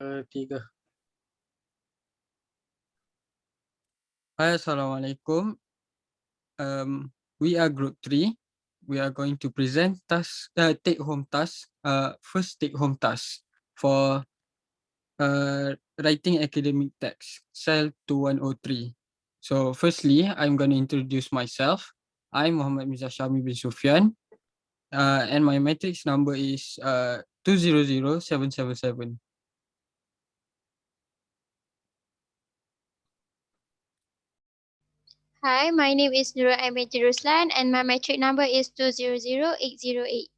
Tiga. Hi, Assalamualaikum. We are group 3. We are going to present take-home task. First take-home task for writing academic text, CEL 2103. So firstly, I'm going to introduce myself. I'm Muhammad Mirza Syahmi bin Sufyan, and my matrix number is 200777. Hi, my name is Nurul Ain Bt Ruslan and my matric number is 200808.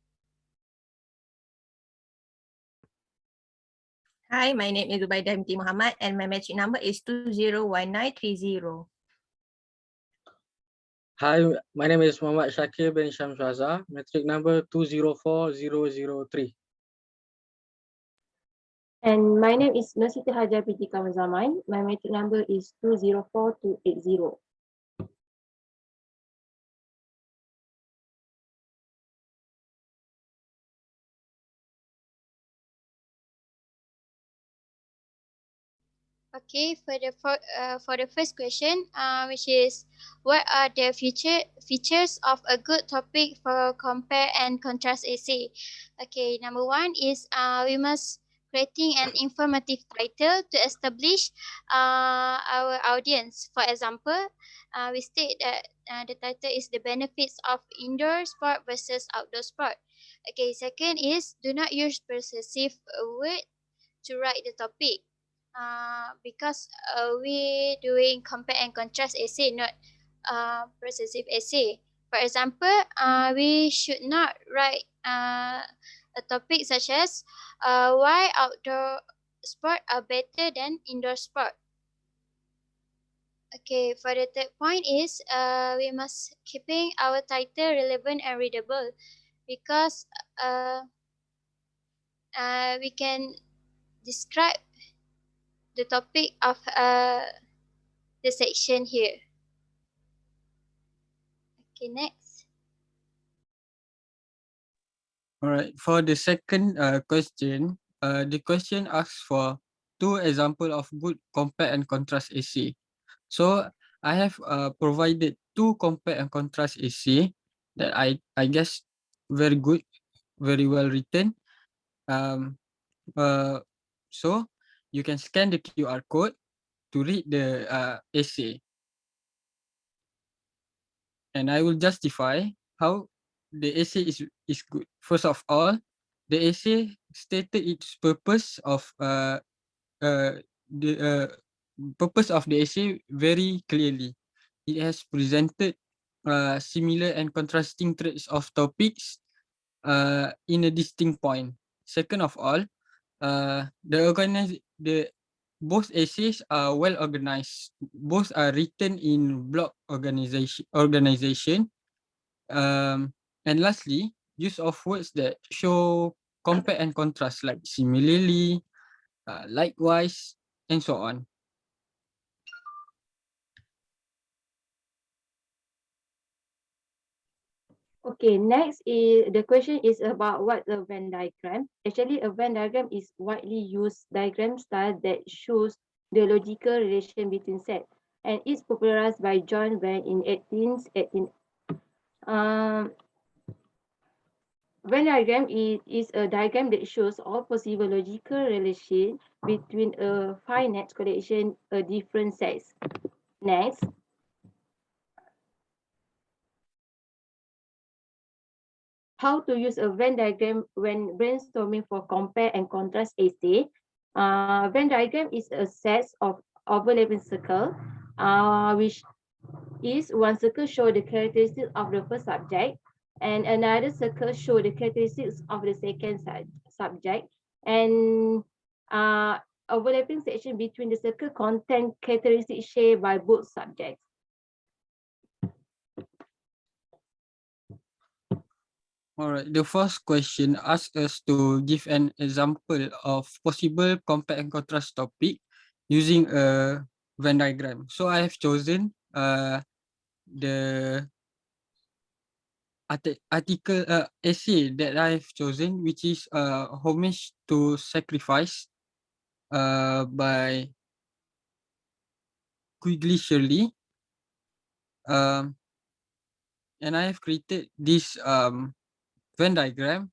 Hi, my name is Zubaidah Bt Mohamad and my matric number is 201930. Hi, my name is Muhammad Syakir bin Shamshuazar, metric number 204003. And my name is Siti Hajar PT Kamaruzaman. My matric number is 204280. Okay, for the first question, which is what are the features of a good topic for compare and contrast essay? Okay, number one is we must creating an informative title to establish our audience. For example, we state that the title is the benefits of indoor sport versus outdoor sport. Okay, second is do not use possessive word to write the topic. Because we doing compare and contrast essay, not possessive essay. For example, we should not write a topic such as why outdoor sport are better than indoor sport. Okay, for the third point is we must keeping our title relevant and readable, because we can describe the topic of the section here. Okay, next. All right. For the second question, the question asks for 2 examples of good compare and contrast essay. So I have provided 2 compare and contrast essay that I guess very good, very well written. So you can scan the QR code to read the essay, and I will justify how the essay is good. First of all, the essay stated its the purpose of the essay very clearly. It has presented similar and contrasting traits of topics in a distinct point. Second of all, the both essays are well organized. Both are written in block organization. And lastly, use of words that show compare and contrast, like similarly, likewise, and so on. Okay, next is the question is about what a Venn diagram. Actually, a Venn diagram is widely used diagram style that shows the logical relation between sets, and it's popularized by John Venn in 1818. Venn diagram is a diagram that shows all possible logical relation between a finite collection of different sets. Next. How to use a Venn diagram when brainstorming for compare and contrast essay. Venn diagram is a set of overlapping circle, which is one circle show the characteristics of the first subject, and another circle show the characteristics of the second subject, and overlapping section between the circle contain characteristics shared by both subjects. All right. The first question asks us to give an example of possible compare and contrast topic using a Venn diagram. So I have chosen the article essay that I have chosen, which is homage to sacrifice. by Quigley Shirley. And I have created this Venn diagram.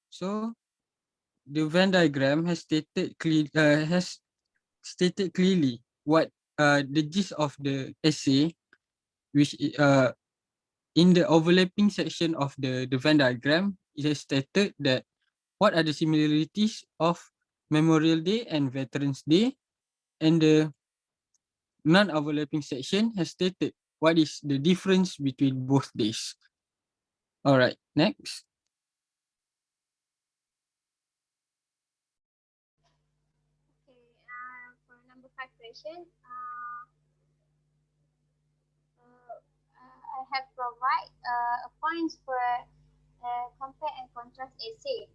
So the Venn diagram has stated clearly what the gist of the essay, which in the overlapping section of the Venn diagram, it has stated that what are the similarities of Memorial Day and Veterans Day, and the non-overlapping section has stated what is the difference between both days. All right, next. Okay, for number 5 question, I have provide a points for compare and contrast essay.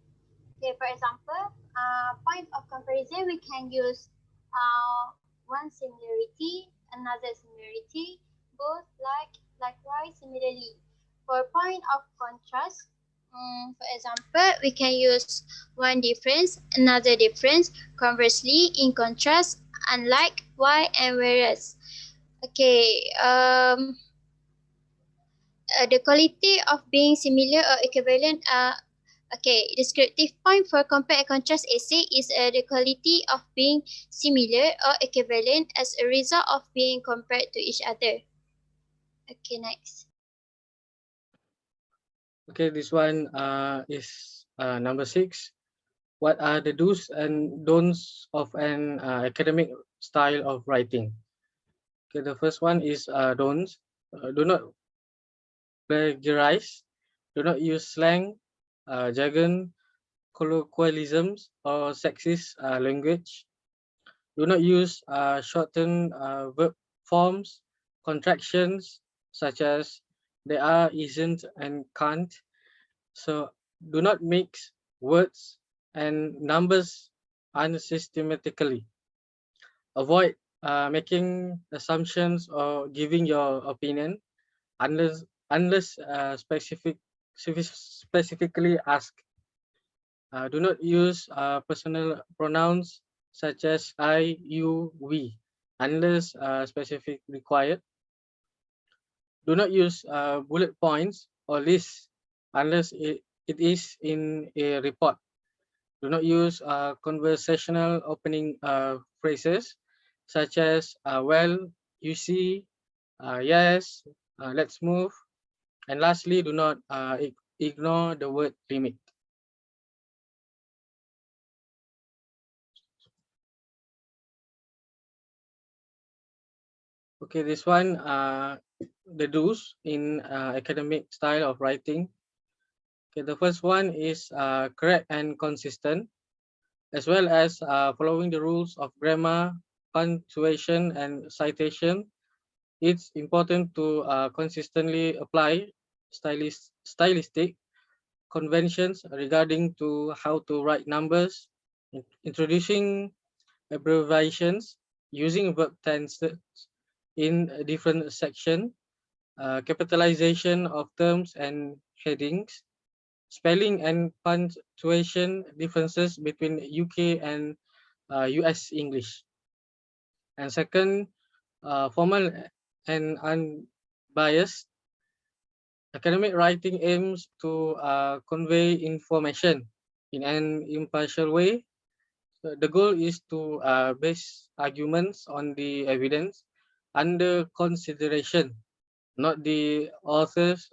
Okay, for example, point of comparison, we can use one similarity, another similarity, both likewise similarly. For point of contrast, for example, we can use one difference, another difference, conversely, in contrast, unlike, why, and whereas. Okay, the quality of being similar or equivalent okay, descriptive point for compare and contrast essay is the quality of being similar or equivalent as a result of being compared to each other. Okay, next. Okay, this one is number 6. What are the do's and don'ts of an academic style of writing? Okay, the first one is don'ts. Do not plagiarize. Do not use slang, jargon, colloquialisms, or sexist language. Do not use shortened verb forms, contractions such as there are, isn't, and can't. So do not mix words and numbers unsystematically. Avoid making assumptions or giving your opinion unless specifically asked. Do not use personal pronouns such as I, you, we, unless specific required. Do not use bullet points or lists unless it is in a report. Do not use conversational opening phrases such as well, you see, yes, let's move. And lastly, do not ignore the word limit. Okay, this one, the do's in academic style of writing. Okay, the first one is correct and consistent, as well as following the rules of grammar, punctuation, and citation. It's important to consistently apply stylistic conventions regarding to how to write numbers, introducing abbreviations, using verb tenses in a different section, capitalization of terms and headings, spelling and punctuation differences between UK and US English. And second, formal and unbiased. Academic writing aims to convey information in an impartial way. The goal is to base arguments on the evidence under consideration, not the author's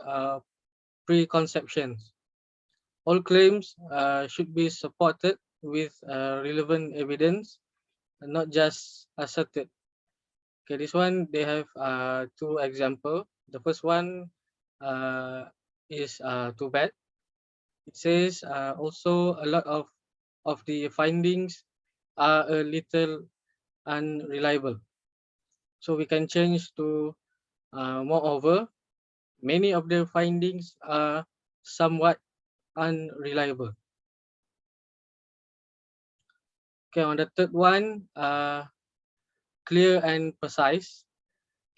preconceptions. All claims should be supported with relevant evidence, not just asserted. Okay, this one, they have two examples. The first one is too bad. It says also a lot of the findings are a little unreliable. So we can change to moreover, many of the findings are somewhat unreliable. Okay, on the third one, clear and precise.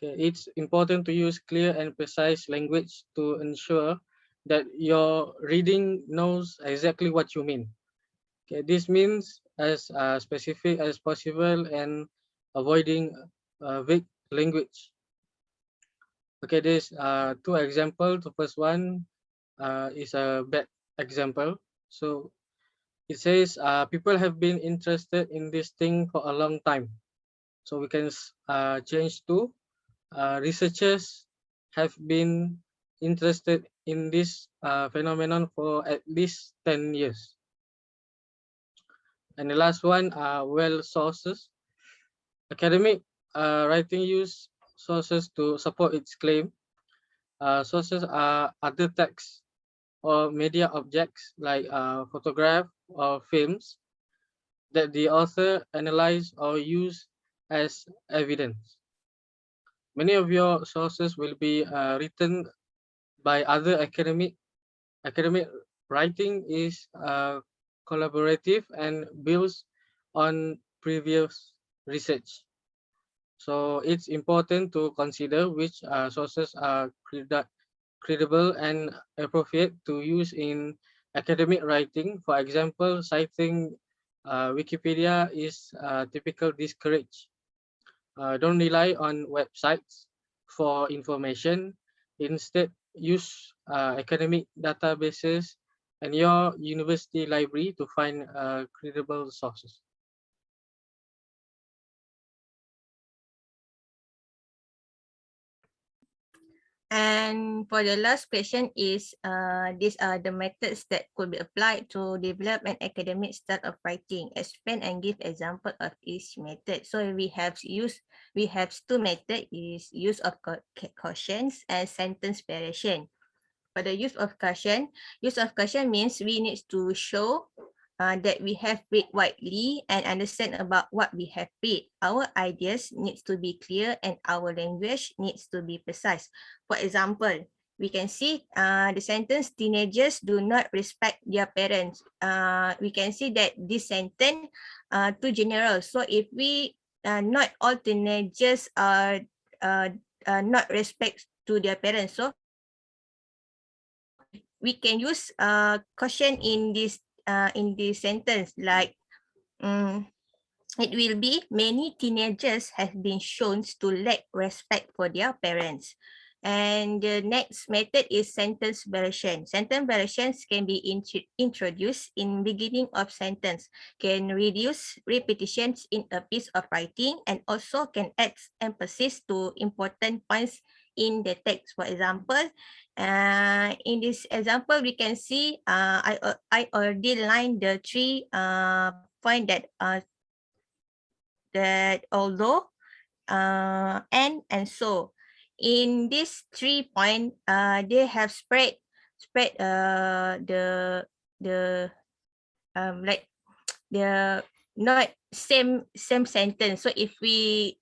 Okay, it's important to use clear and precise language to ensure that your reading knows exactly what you mean. Okay, this means as specific as possible and avoiding vague language. Okay, there's two examples. The first one is a bad example. So it says people have been interested in this thing for a long time. So we can change to researchers have been interested in this phenomenon for at least 10 years. And the last one are well sources. Academic writing use sources to support its claim. Sources are other texts or media objects like photograph or films that the author analyze or use as evidence. Many of your sources will be written by other academic writing is collaborative and builds on previous research. So it's important to consider which sources are credible and appropriate to use in academic writing. For example, citing Wikipedia is typically discouraged. Don't rely on websites for information. Instead, use academic databases and your university library to find credible sources. And for the last question is, these are the methods that could be applied to develop an academic style of writing. Explain and give example of each method. So we have two methods: is use of cautions and sentence variation. For the use of caution means we need to show that we have read widely and understand about what we have read. Our ideas needs to be clear and our language needs to be precise. For example, we can see the sentence, teenagers do not respect their parents. We can see that this sentence too general. So if we not all teenagers are not respect to their parents, so we can use caution in this sentence, like it will be many teenagers have been shown to lack respect for their parents. And the next method is sentence variation. Sentence variations can be introduced in beginning of sentence, can reduce repetitions in a piece of writing, and also can add emphasis to important points in the text. For example, in this example, we can see I already lined the three point that although and so. In this 3 point, they have spread the like the not same sentence. So if we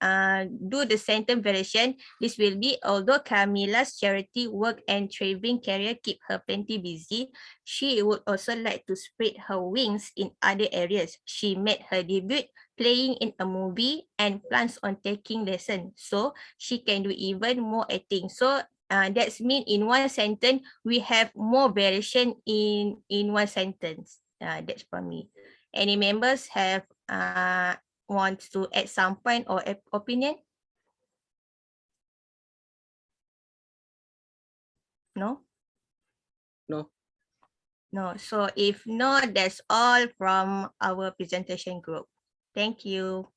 do the sentence variation, this will be, although Camila's charity work and traveling career keep her plenty busy, she would also like to spread her wings in other areas. She made her debut playing in a movie and plans on taking lessons, so she can do even more acting. So that's mean in one sentence we have more variation in one sentence. That's for me. Any members have want to add some point or opinion? No? No. No. So if no, that's all from our presentation group. Thank you.